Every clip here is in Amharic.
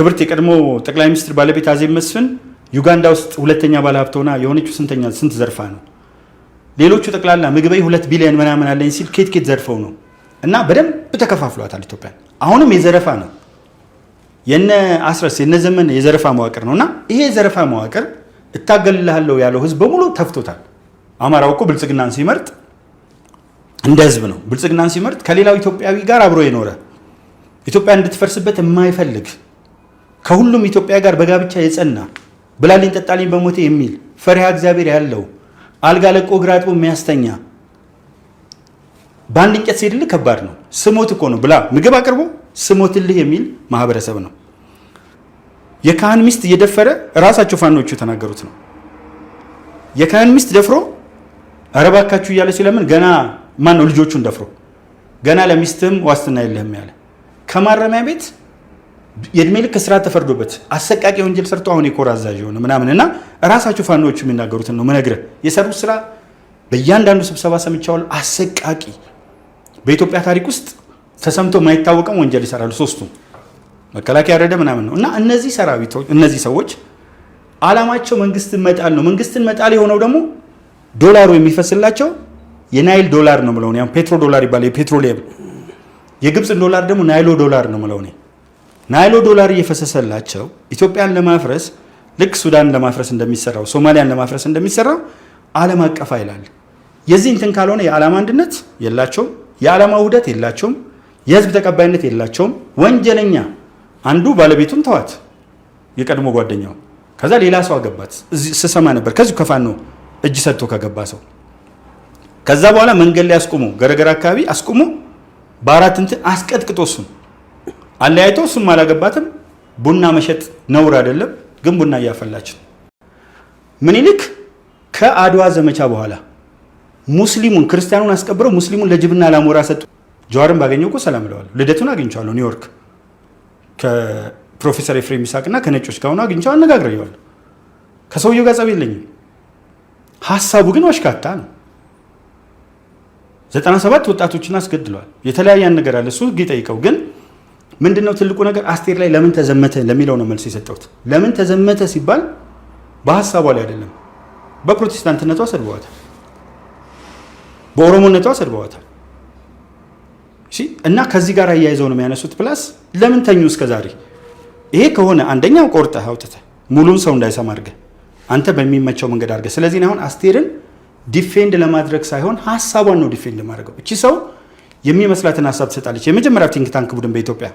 ክብርት የቀድሞ ጠቅላይ ሚኒስትር ባለቤት አዜብ መስፍን ዩጋንዳ ውስጥ ሁለተኛ ባለሀብት ሆና የሆነችው ስንት ዘርፋ ነው? ሌሎቹ ጠቅላላ ምግበይ 2 ቢሊዮን ምናምን አለኝ ሲል ኬት ዘርፈው ነው። እና በደንብ ተከፋፍሏታል ኢትዮጵያ። አሁንም የዘረፋ ነው። የነ አስረስ የነ ዘመን የዘረፋ መዋቅር ነውና ይሄ የዘረፋ መዋቅር እታገልልሃለሁ ያለው ህዝብ በሙሉ ተፍቶታል። አማራው እኮ ብልጽግናን ሲመርጥ እንደ ህዝብ ነው። ብልጽግናን ሲመርጥ ከሌላው ኢትዮጵያዊ ጋር አብሮ የኖረ ኢትዮጵያ እንድትፈርስበት የማይፈልግ ከሁሉም ኢትዮጵያ ጋር በጋብቻ የጸና ብላልኝ ጠጣልኝ በሞቴ የሚል ፈሪሃ እግዚአብሔር ያለው አልጋ ለቆ እግር አጥቦ የሚያስተኛ በአንድ እንጨት ሲሄድልህ ከባድ ነው። ስሞት እኮ ነው ብላ ምግብ አቅርቦ ስሞትልህ የሚል ማህበረሰብ ነው። የካህን ሚስት እየደፈረ ራሳቸው ፋኖቹ የተናገሩት ነው። የካህን ሚስት ደፍሮ አረባካችሁ እያለ ሲለምን ገና ማን ነው ልጆቹን ደፍሮ ገና ለሚስትም ዋስትና የለህም ያለ ከማረሚያ ቤት የእድሜ ልክ እስራት ተፈርዶበት አሰቃቂ ወንጀል ሰርቶ አሁን የኮር አዛዥ የሆነ ምናምንና ራሳቸው ፋኖቹ የሚናገሩትን ነው መነግረ የሰሩት ስራ በእያንዳንዱ ስብሰባ ሰምቻለሁ። አሰቃቂ በኢትዮጵያ ታሪክ ውስጥ ተሰምቶ የማይታወቀው ወንጀል ይሰራሉ። ሶስቱም መከላከያ ያረደ ምናምን ነው እና እነዚህ ሰዎች አላማቸው መንግስትን መጣል ነው። መንግስትን መጣል የሆነው ደግሞ ዶላሩ የሚፈስላቸው የናይል ዶላር ነው ማለት ነው። ፔትሮ ዶላር ይባላል የፔትሮሊየም። የግብፅን ዶላር ደግሞ ናይሎ ዶላር ነው ማለት ነው። ናይሎ ዶላር እየፈሰሰላቸው ኢትዮጵያን ለማፍረስ ልክ ሱዳን ለማፍረስ እንደሚሰራው ሶማሊያን ለማፍረስ እንደሚሰራው ዓለም አቀፍ አይላል። የዚህ እንትን ካልሆነ የዓላማ አንድነት የላቸውም፣ የዓላማ ውህደት የላቸውም፣ የህዝብ ተቀባይነት የላቸውም። ወንጀለኛ አንዱ ባለቤቱን ተዋት የቀድሞ ጓደኛው ከዛ ሌላ ሰው አገባት ስሰማ ነበር። ከዚሁ ከፋኖ እጅ ሰጥቶ ከገባ ሰው ከዛ በኋላ መንገድ ላይ አስቆሞ ገረገር አካባቢ አስቆሞ በአራት እንትን አስቀጥቅጦ እሱን አለያይቶ እሱም አላገባትም። ቡና መሸጥ ነውር አይደለም፣ ግን ቡና እያፈላች ነው። ምኒልክ ከአድዋ ዘመቻ በኋላ ሙስሊሙን ክርስቲያኑን አስቀብረው ሙስሊሙን ለጅብና ላሞራ ሰጡ። ጀዋርን ባገኘው እኮ ሰላም እለዋለሁ። ልደቱን አግኝቼዋለሁ ኒውዮርክ ከፕሮፌሰር ኤፍሬም ይስሐቅና ከነጮች ጋር ሆኖ አግኝቼው አነጋግሬዋለሁ። ከሰውየው ጋር ጸብ የለኝም። ሀሳቡ ግን ወሽካታ ነው። 97 ወጣቶችን አስገድለዋል። የተለያየ ነገር አለ፣ እሱ ህግ ይጠይቀው። ግን ምንድነው ትልቁ ነገር አስቴር ላይ ለምን ተዘመተ ለሚለው ነው መልስ የሰጠሁት። ለምን ተዘመተ ሲባል በሀሳቧ ላይ አይደለም። በፕሮቴስታንትነቷ ሰድበዋታል፣ በኦሮሞነቷ ሰድበዋታል። እና ከዚህ ጋር አያይዘው ነው የሚያነሱት። ፕላስ ለምን ተኙ እስከዛሬ? ይሄ ከሆነ አንደኛው ቆርጠህ አውጥተህ ሙሉን ሰው እንዳይሰማ አድርገህ አንተ በሚመቸው መንገድ አድርገህ። ስለዚህ አሁን አስቴርን ዲፌንድ ለማድረግ ሳይሆን ሀሳቧን ነው ዲፌንድ ማድረገው። እቺ ሰው የሚመስላትን ሀሳብ ትሰጣለች። የመጀመሪያው ቲንክ ታንክ ቡድን በኢትዮጵያ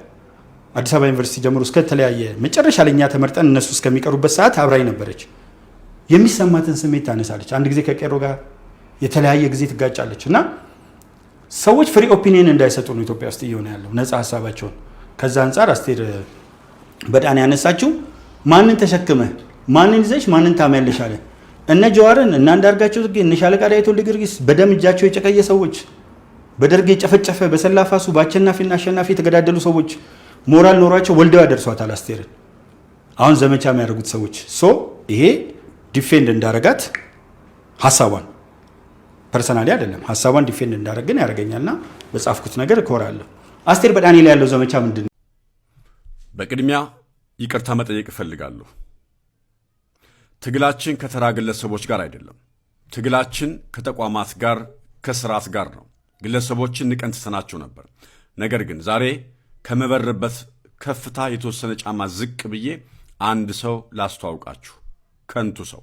አዲስ አበባ ዩኒቨርሲቲ ጀምሮ እስከ ተለያየ መጨረሻ ለኛ ተመርጠን እነሱ እስከሚቀሩበት ሰዓት አብራኝ ነበረች። የሚሰማትን ስሜት ታነሳለች። አንድ ጊዜ ከቄሮ ጋር የተለያየ ጊዜ ትጋጫለች። እና ሰዎች ፍሪ ኦፒኒየን እንዳይሰጡ ነው ኢትዮጵያ ውስጥ እየሆነ ያለው፣ ነፃ ሀሳባቸውን። ከዛ አንጻር አስቴር በጣም ያነሳችው ማንን ተሸክመህ ማንን ይዘሽ ማንን ታመያለሽ አለ። እነ ጀዋርን እና አንዳርጋቸው ጽጌ እነ ሻለቃ ዳዊት ወልደ ጊዮርጊስ በደም እጃቸው የጨቀየ ሰዎች፣ በደርግ የጨፈጨፈ በሰላፋሱ በአሸናፊና አሸናፊ የተገዳደሉ ሰዎች ሞራል ኖሯቸው ወልደው ያደርሷታል አስቴርን። አሁን ዘመቻ የሚያደርጉት ሰዎች ይሄ ዲፌንድ እንዳረጋት ሀሳቧን ፐርሰናሊ አይደለም ሀሳቧን ዲፌንድ እንዳረግ ግን ያደርገኛልና በጻፍኩት ነገር እኮራለሁ። አስቴር በዳኒ ላይ ያለው ዘመቻ ምንድን ነው? በቅድሚያ ይቅርታ መጠየቅ እፈልጋለሁ። ትግላችን ከተራ ግለሰቦች ጋር አይደለም። ትግላችን ከተቋማት ጋር ከስርዓት ጋር ነው። ግለሰቦችን ንቀን ትተናቸው ነበር። ነገር ግን ዛሬ ከመበርበት ከፍታ የተወሰነ ጫማ ዝቅ ብዬ አንድ ሰው ላስተዋውቃችሁ። ከንቱ ሰው።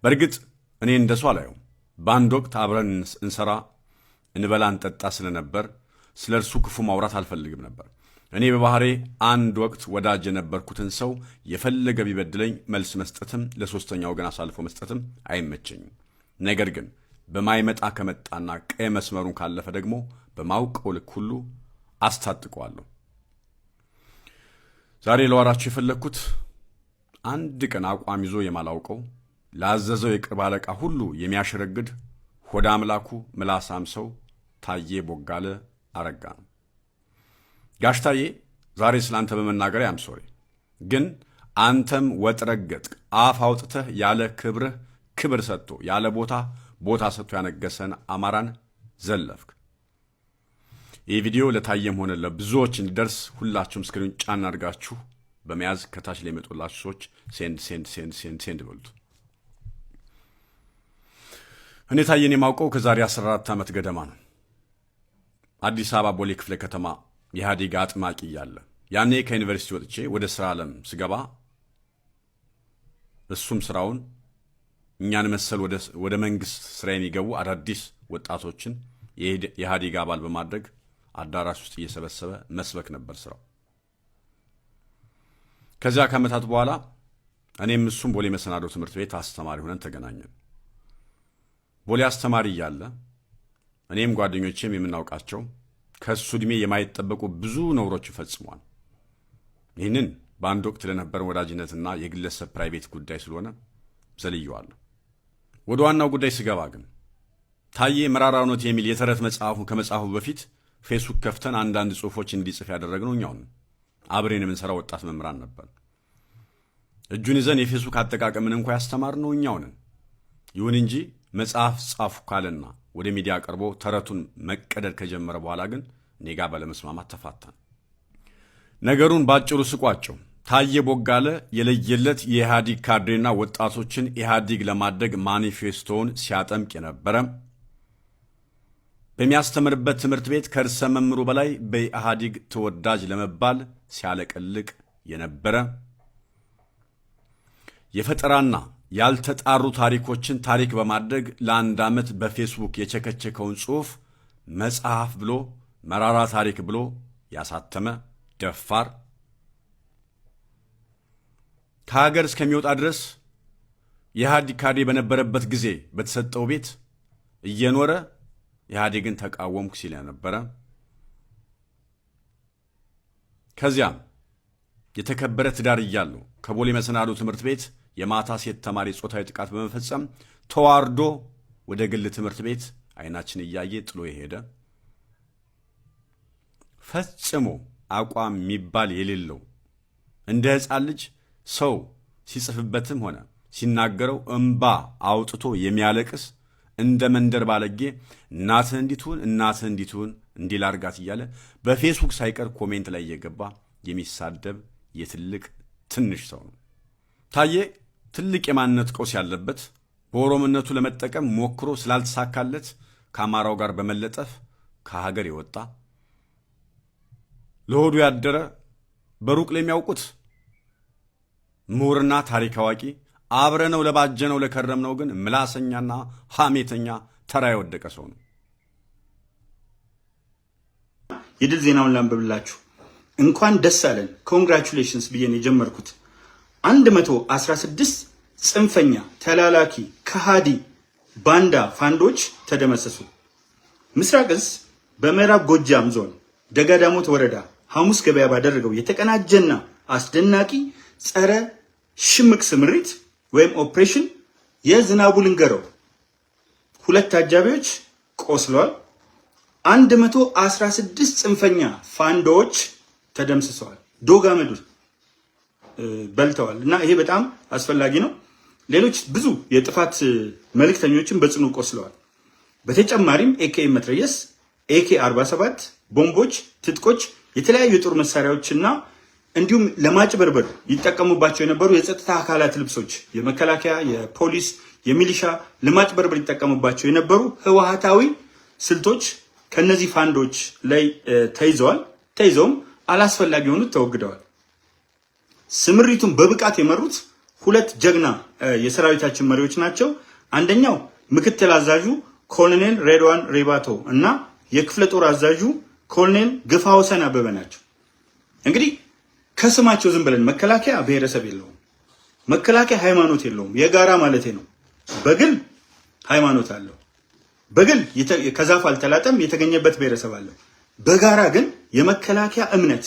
በእርግጥ እኔ እንደ ሰው አላየውም። በአንድ ወቅት አብረን እንሰራ እንበላ እንጠጣ ስለነበር ስለ እርሱ ክፉ ማውራት አልፈልግም ነበር። እኔ በባህሬ አንድ ወቅት ወዳጅ የነበርኩትን ሰው የፈለገ ቢበድለኝ መልስ መስጠትም ለሶስተኛ ወገን አሳልፎ መስጠትም አይመቸኝም። ነገር ግን በማይመጣ ከመጣና ቀይ መስመሩን ካለፈ ደግሞ በማውቀው ልክ ሁሉ አስታጥቀዋለሁ። ዛሬ ለዋራችሁ የፈለግኩት አንድ ቀን አቋም ይዞ የማላውቀው ላዘዘው የቅርብ አለቃ ሁሉ የሚያሸረግድ ሆዳ አምላኩ ምላሳም ሰው ታዬ ቦጋለ አረጋ ነው። ጋሽታዬ ዛሬ ስላንተ በመናገር ያምሶሪ ግን አንተም ወጥረገጥ አፍ አውጥተህ ያለ ክብርህ ክብር ሰጥቶ ያለ ቦታ ሰጥቶ ያነገሰን አማራን ዘለፍክ። ይህ ቪዲዮ ለታየም ሆነ ለብዙዎች እንዲደርስ ሁላችሁም ስክሪን ጫን አድርጋችሁ በመያዝ ከታች ላይ የመጡላችሁ ሰዎች ሴንድ በሉት። እኔ ታየን የማውቀው ከዛሬ 14 ዓመት ገደማ ነው። አዲስ አበባ ቦሌ ክፍለ ከተማ የኢህአዴግ አጥማቂ እያለ ያኔ ከዩኒቨርሲቲ ወጥቼ ወደ ስራ ዓለም ስገባ እሱም ስራውን እኛን መሰል ወደ መንግስት ስራ የሚገቡ አዳዲስ ወጣቶችን የኢህአዴግ አባል በማድረግ አዳራሽ ውስጥ እየሰበሰበ መስበክ ነበር ስራው። ከዚያ ከዓመታት በኋላ እኔም እሱም ቦሌ መሰናዶ ትምህርት ቤት አስተማሪ ሆነን ተገናኘን። ቦሌ አስተማሪ እያለ እኔም ጓደኞቼም የምናውቃቸው ከሱ ዕድሜ የማይጠበቁ ብዙ ነውሮች ፈጽሟል። ይህንን በአንድ ወቅት ለነበረን ወዳጅነትና የግለሰብ ፕራይቬት ጉዳይ ስለሆነ ዘልየዋለሁ። ወደ ዋናው ጉዳይ ስገባ ግን ታዬ መራራ እውነት የሚል የተረት መጽሐፉን ከመጽሐፉ በፊት ፌስቡክ ከፍተን አንዳንድ ጽሑፎች እንዲጽፍ ያደረግነው እኛው ነን። አብሬን የምንሰራው ወጣት መምህራን ነበር። እጁን ይዘን የፌስቡክ አጠቃቀምን እንኳ ያስተማርነው እኛው ነን። ይሁን እንጂ መጽሐፍ ጻፉ ካለና ወደ ሚዲያ ቀርቦ ተረቱን መቀደድ ከጀመረ በኋላ ግን እኔ ጋር ባለመስማማት ተፋታን። ነገሩን ባጭሩ ስቋጨው ታዬ ቦጋለ የለየለት የኢህአዴግ ካድሬና ወጣቶችን ኢህአዴግ ለማድረግ ማኒፌስቶውን ሲያጠምቅ የነበረ፣ በሚያስተምርበት ትምህርት ቤት ከርዕሰ መምህሩ በላይ በኢህአዴግ ተወዳጅ ለመባል ሲያለቀልቅ የነበረ፣ የፈጠራና ያልተጣሩ ታሪኮችን ታሪክ በማድረግ ለአንድ ዓመት በፌስቡክ የቸከቸከውን ጽሑፍ መጽሐፍ ብሎ መራራ ታሪክ ብሎ ያሳተመ ደፋር፣ ከሀገር እስከሚወጣ ድረስ የኢህአዴግ ካድሬ በነበረበት ጊዜ በተሰጠው ቤት እየኖረ ኢህአዴግን ተቃወምኩ ሲል ነበረ። ከዚያም የተከበረ ትዳር እያለው ከቦሌ መሰናዶ ትምህርት ቤት የማታ ሴት ተማሪ ጾታዊ ጥቃት በመፈጸም ተዋርዶ ወደ ግል ትምህርት ቤት አይናችን እያየ ጥሎ የሄደ፣ ፈጽሞ አቋም የሚባል የሌለው እንደ ሕፃን ልጅ ሰው ሲጽፍበትም ሆነ ሲናገረው እምባ አውጥቶ የሚያለቅስ እንደ መንደር ባለጌ እናትህ እንዲትሁን እንዲል አርጋት እያለ በፌስቡክ ሳይቀር ኮሜንት ላይ እየገባ የሚሳደብ የትልቅ ትንሽ ሰው ነው። ታዬ ትልቅ የማንነት ቀውስ ያለበት፣ በኦሮሞነቱ ለመጠቀም ሞክሮ ስላልተሳካለት ከአማራው ጋር በመለጠፍ ከሀገር የወጣ፣ ለሆዱ ያደረ፣ በሩቅ ለሚያውቁት ምሁርና ታሪክ አዋቂ፣ አብረነው ለባጀነው ለከረምነው ግን ምላሰኛና ሐሜተኛ ተራ የወደቀ ሰው ነው። የድል ዜናውን ላንብብላችሁ። እንኳን ደስ አለን ኮንግራቹሌሽንስ ብዬን የጀመርኩት 116 ጽንፈኛ ተላላኪ ከሃዲ ባንዳ ፋንዶች ተደመሰሱ። ምስራቅ እዝ በምዕራብ ጎጃም ዞን ደጋዳሞት ወረዳ ሐሙስ ገበያ ባደረገው የተቀናጀና አስደናቂ ጸረ ሽምቅ ስምሪት ወይም ኦፕሬሽን የዝናቡ ልንገረው 2 አጃቢዎች ቆስለዋል። 116 ጽንፈኛ ፋንዶዎች ተደምስሰዋል። ዶግ አመዱ በልተዋል እና ይሄ በጣም አስፈላጊ ነው። ሌሎች ብዙ የጥፋት መልእክተኞችን በጽኑ ቆስለዋል። በተጨማሪም ኤኬኤም መትረየስ፣ AK47 ቦምቦች፣ ትጥቆች፣ የተለያዩ የጦር መሳሪያዎችና እንዲሁም ለማጭበርበር ይጠቀሙባቸው የነበሩ የጸጥታ አካላት ልብሶች፣ የመከላከያ፣ የፖሊስ፣ የሚሊሻ ለማጭበርበር ይጠቀሙባቸው የነበሩ ህወሓታዊ ስልቶች ከነዚህ ፋንዶች ላይ ተይዘዋል። ተይዘውም አላስፈላጊ የሆኑት ተወግደዋል። ስምሪቱን በብቃት የመሩት 2 ጀግና የሰራዊታችን መሪዎች ናቸው። አንደኛው ምክትል አዛዡ ኮሎኔል ሬድዋን ሬባቶ እና የክፍለ ጦር አዛዡ ኮሎኔል ግፋውሰን አበበ ናቸው። እንግዲህ ከስማቸው ዝም ብለን መከላከያ ብሔረሰብ የለውም፣ መከላከያ ሃይማኖት የለውም፣ የጋራ ማለቴ ነው። በግል ሃይማኖት አለው፣ በግል ከዛፍ አልተላጠም፣ የተገኘበት ብሔረሰብ አለው። በጋራ ግን የመከላከያ እምነት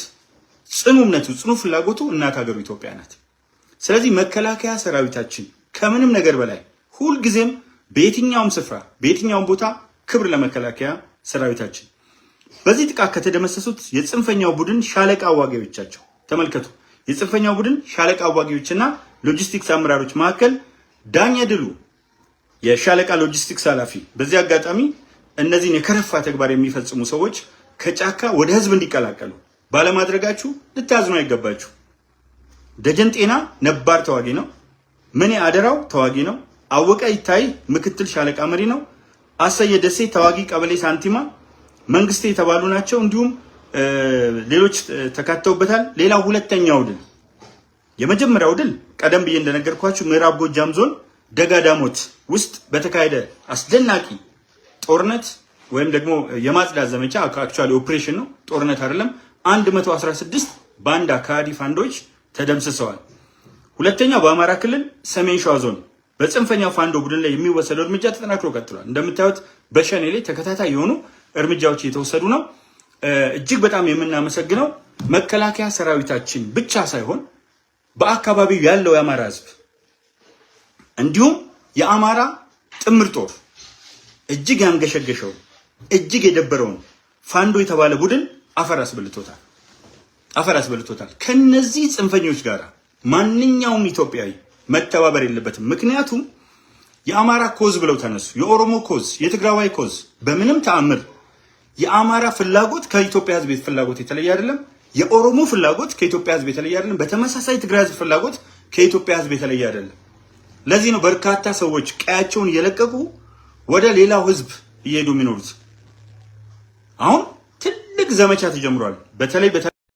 ጽኑ እምነቱ ጽኑ ፍላጎቱ እናት ሀገሩ ኢትዮጵያ ናት። ስለዚህ መከላከያ ሰራዊታችን ከምንም ነገር በላይ ሁልጊዜም በየትኛውም ስፍራ በየትኛውም ቦታ ክብር ለመከላከያ ሰራዊታችን። በዚህ ጥቃት ከተደመሰሱት የጽንፈኛው ቡድን ሻለቃ አዋጊዎቻቸው ተመልከቱ። የጽንፈኛው ቡድን ሻለቃ አዋጊዎችና ሎጂስቲክስ አመራሮች መካከል ዳኛ ድሉ የሻለቃ ሎጂስቲክስ ኃላፊ። በዚህ አጋጣሚ እነዚህን የከረፋ ተግባር የሚፈጽሙ ሰዎች ከጫካ ወደ ህዝብ እንዲቀላቀሉ ባለማድረጋችሁ ልታዝኑ አይገባችሁ። ደጀን ጤና ነባር ተዋጊ ነው። ምኔ አደራው ተዋጊ ነው። አወቀ ይታይ ምክትል ሻለቃ መሪ ነው። አሰየ ደሴ ተዋጊ ቀበሌ ሳንቲማ መንግስቴ የተባሉ ናቸው። እንዲሁም ሌሎች ተካተውበታል። ሌላው ሁለተኛው ድል የመጀመሪያው ድል ቀደም ብዬ እንደነገርኳችሁ ምዕራብ ጎጃም ዞን ደጋዳሞት ውስጥ በተካሄደ አስደናቂ ጦርነት ወይም ደግሞ የማጽዳት ዘመቻ አክቹአሊ ኦፕሬሽን ነው፣ ጦርነት አይደለም። 116 ባንዳ ከሃዲ ፋንዶች ተደምስሰዋል። ሁለተኛው በአማራ ክልል ሰሜን ሸዋ ዞን በጽንፈኛው ፋንዶ ቡድን ላይ የሚወሰደው እርምጃ ተጠናክሮ ቀጥሏል። እንደምታዩት በሸኔ ላይ ተከታታይ የሆኑ እርምጃዎች እየተወሰዱ ነው። እጅግ በጣም የምናመሰግነው መከላከያ ሰራዊታችን ብቻ ሳይሆን በአካባቢው ያለው የአማራ ህዝብ እንዲሁም የአማራ ጥምር ጦር እጅግ ያንገሸገሸው እጅግ የደበረውን ፋንዶ የተባለ ቡድን አፈር አስበልቶታል። ከነዚህ ጽንፈኞች ጋር ማንኛውም ኢትዮጵያዊ መተባበር የለበትም። ምክንያቱም የአማራ ኮዝ ብለው ተነሱ። የኦሮሞ ኮዝ፣ የትግራዋይ ኮዝ በምንም ተአምር የአማራ ፍላጎት ከኢትዮጵያ ህዝብ ፍላጎት የተለየ አይደለም። የኦሮሞ ፍላጎት ከኢትዮጵያ ህዝብ የተለየ አይደለም። በተመሳሳይ ትግራይ ህዝብ ፍላጎት ከኢትዮጵያ ህዝብ የተለየ አይደለም። ለዚህ ነው በርካታ ሰዎች ቀያቸውን እየለቀቁ ወደ ሌላው ህዝብ እየሄዱ የሚኖሩት። አሁን ትልቅ ዘመቻ ተጀምሯል። በተለይ